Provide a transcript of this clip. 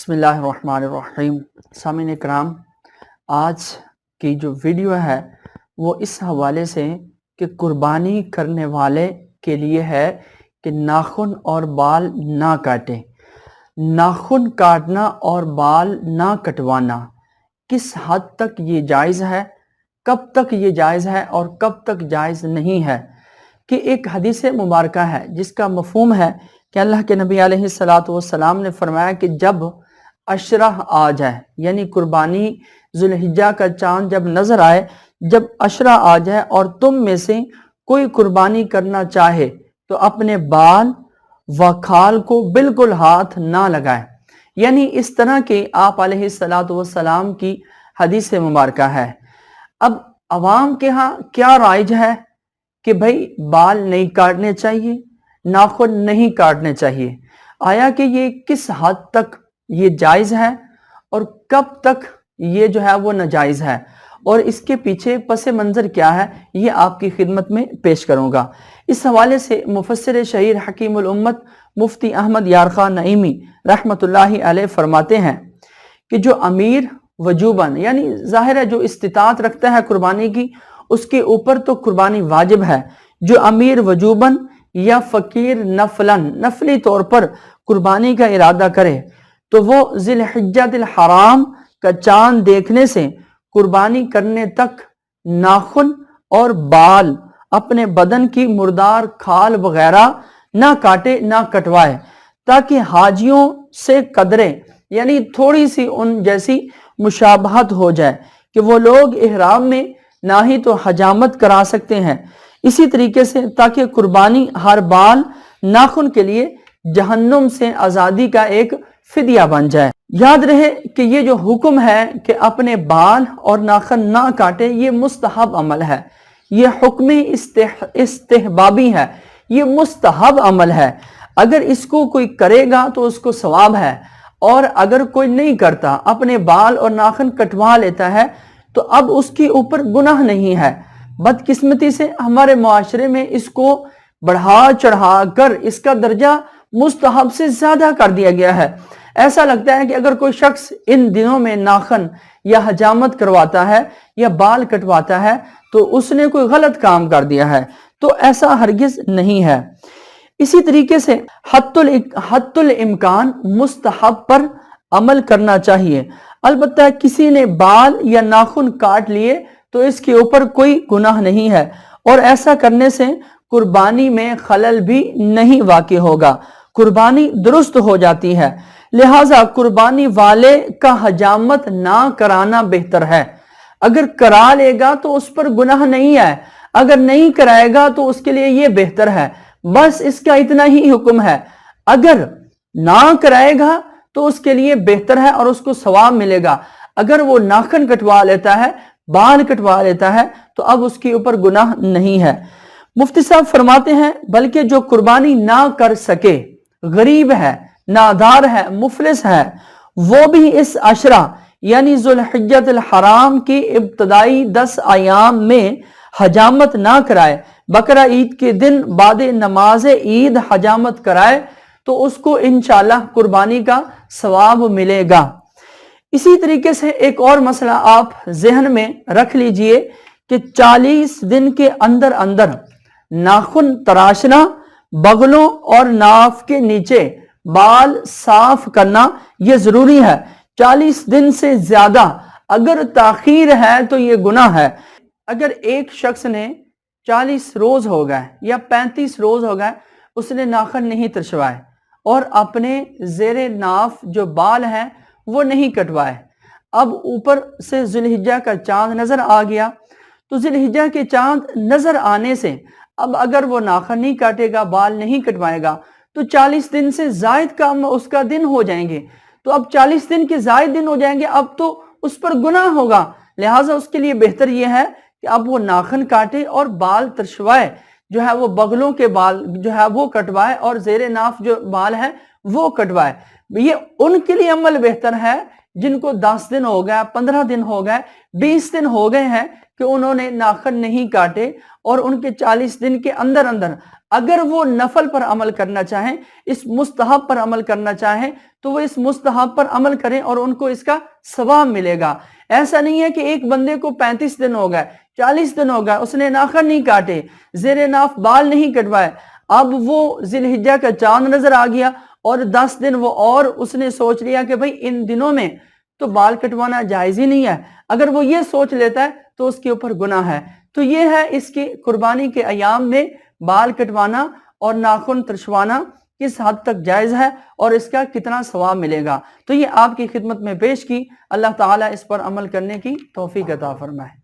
بسم اللہ الرحمن الرحیم۔ سامعین اکرام، آج کی جو ویڈیو ہے وہ اس حوالے سے کہ قربانی کرنے والے کے لیے ہے کہ ناخن اور بال نہ کاٹیں۔ ناخن کاٹنا اور بال نہ کٹوانا کس حد تک یہ جائز ہے، کب تک یہ جائز ہے اور کب تک جائز نہیں ہے، کہ ایک حدیث مبارکہ ہے جس کا مفہوم ہے کہ اللہ کے نبی علیہ السلام نے فرمایا کہ جب عشرہ آ جائے، یعنی قربانی ذوالحجہ کا چاند جب نظر آئے، جب عشرہ آ جائے اور تم میں سے کوئی قربانی کرنا چاہے تو اپنے بال و کھال کو بالکل ہاتھ نہ لگائے۔ یعنی اس طرح کے آپ علیہ السلام کی حدیث مبارکہ ہے۔ اب عوام کے ہاں کیا رائج ہے کہ بھئی بال نہیں کاٹنے چاہیے، ناخن نہیں کاٹنے چاہیے۔ آیا کہ یہ کس حد تک یہ جائز ہے اور کب تک یہ جو ہے وہ ناجائز ہے، اور اس کے پیچھے پس منظر کیا ہے، یہ آپ کی خدمت میں پیش کروں گا۔ اس حوالے سے مفسر شہیر حکیم الامت مفتی احمد یارخان نعیمی رحمت اللہ علیہ فرماتے ہیں کہ جو امیر وجوباً، یعنی ظاہر ہے جو استطاعت رکھتا ہے قربانی کی، اس کے اوپر تو قربانی واجب ہے۔ جو امیر وجوباً یا فقیر نفلی طور پر قربانی کا ارادہ کرے تو وہ ذی الحجہ الحرام کا چاند دیکھنے سے قربانی کرنے تک ناخن اور بال اپنے بدن کی مردار کھال وغیرہ نہ کاٹے نہ کٹوائے، تاکہ حاجیوں سے قدرے، یعنی تھوڑی سی ان جیسی مشابہت ہو جائے کہ وہ لوگ احرام میں نہ ہی تو حجامت کرا سکتے ہیں، اسی طریقے سے تاکہ قربانی ہر بال ناخن کے لیے جہنم سے آزادی کا ایک فدیہ بن جائے۔ یاد رہے کہ یہ جو حکم ہے کہ اپنے بال اور ناخن نہ کاٹے، یہ مستحب عمل ہے، یہ حکم استحبابی ہے، یہ مستحب عمل ہے۔ اگر اس کو کوئی کرے گا تو اس کو ثواب ہے، اور اگر کوئی نہیں کرتا، اپنے بال اور ناخن کٹوا لیتا ہے، تو اب اس کے اوپر گناہ نہیں ہے۔ بدقسمتی سے ہمارے معاشرے میں اس کو بڑھا چڑھا کر اس کا درجہ مستحب سے زیادہ کر دیا گیا ہے۔ ایسا لگتا ہے کہ اگر کوئی شخص ان دنوں میں ناخن یا حجامت کرواتا ہے یا بال کٹواتا ہے تو اس نے کوئی غلط کام کر دیا ہے، تو ایسا ہرگز نہیں ہے۔ اسی طریقے سے حتی الامکان مستحب پر عمل کرنا چاہیے۔ البتہ کسی نے بال یا ناخن کاٹ لیے تو اس کے اوپر کوئی گناہ نہیں ہے، اور ایسا کرنے سے قربانی میں خلل بھی نہیں واقع ہوگا، قربانی درست ہو جاتی ہے۔ لہٰذا قربانی والے کا حجامت نہ کرانا بہتر ہے۔ اگر کرا لے گا تو اس پر گناہ نہیں ہے، اگر نہیں کرائے گا تو اس کے لیے یہ بہتر ہے۔ بس اس کا اتنا ہی حکم ہے۔ اگر نہ کرائے گا تو اس کے لیے بہتر ہے اور اس کو ثواب ملے گا۔ اگر وہ ناخن کٹوا لیتا ہے، بال کٹوا لیتا ہے، تو اب اس کے اوپر گناہ نہیں ہے۔ مفتی صاحب فرماتے ہیں بلکہ جو قربانی نہ کر سکے، غریب ہے، نادار ہے، مفلس ہے، وہ بھی اس عشرہ یعنی ذوالحجہ الحرام کی ابتدائی 10 ایام میں حجامت نہ کرائے، بقرہ عید کے دن بعد نماز عید حجامت کرائے تو اس کو انشاءاللہ قربانی کا ثواب ملے گا۔ اسی طریقے سے ایک اور مسئلہ آپ ذہن میں رکھ لیجئے کہ 40 دن کے اندر اندر ناخن تراشنا، بغلوں اور ناف کے نیچے بال صاف کرنا یہ ضروری ہے۔ 40 دن سے زیادہ اگر تاخیر ہے تو یہ گناہ ہے۔ اگر ایک شخص نے 40 روز ہو گئے یا 35 روز ہو گئے، اس نے ناخن نہیں ترشوائے اور اپنے زیر ناف جو بال ہیں وہ نہیں کٹوائے، اب اوپر سے ذوالحجہ کا چاند نظر آ گیا، تو ذوالحجہ کے چاند نظر آنے سے اب اگر وہ ناخن نہیں کاٹے گا، بال نہیں کٹوائے گا، تو 40 دن سے زائد کا اس کا دن ہو جائیں گے۔ تو اب 40 دن کے زائد دن ہو جائیں گے، اب تو اس پر گناہ ہوگا۔ لہٰذا اس کے لیے بہتر یہ ہے کہ اب وہ ناخن کاٹے اور بال ترشوائے، جو ہے وہ بغلوں کے بال جو ہے وہ کٹوائے اور زیر ناف جو بال ہیں وہ کٹوائے۔ یہ ان کے لیے عمل بہتر ہے جن کو 10 دن ہو گئے، 15 دن ہو گئے، 20 دن ہو گئے ہیں کہ انہوں نے ناخن نہیں کاٹے اور ان کے 40 دن کے اندر اندر اگر وہ نفل پر عمل کرنا چاہیں، اس مستحب پر عمل کرنا چاہیں تو وہ اس مستحب پر عمل کریں اور ان کو اس کا ثواب ملے گا۔ ایسا نہیں ہے کہ ایک بندے کو 35 دن ہو گئے، 40 دن ہو گئے، اس نے ناخن نہیں کاٹے، زیر ناف بال نہیں کٹوائے، اب وہ ذی الحجہ کا چاند نظر آ گیا اور 10 دن وہ اور اس نے سوچ لیا کہ بھئی ان دنوں میں تو بال کٹوانا جائز ہی نہیں ہے، اگر وہ یہ سوچ لیتا ہے تو اس کے اوپر گناہ ہے۔ تو یہ ہے اس کی قربانی کے ایام میں بال کٹوانا اور ناخن ترشوانا کس حد تک جائز ہے اور اس کا کتنا ثواب ملے گا۔ تو یہ آپ کی خدمت میں پیش کی، اللہ تعالیٰ اس پر عمل کرنے کی توفیق عطا فرمائے۔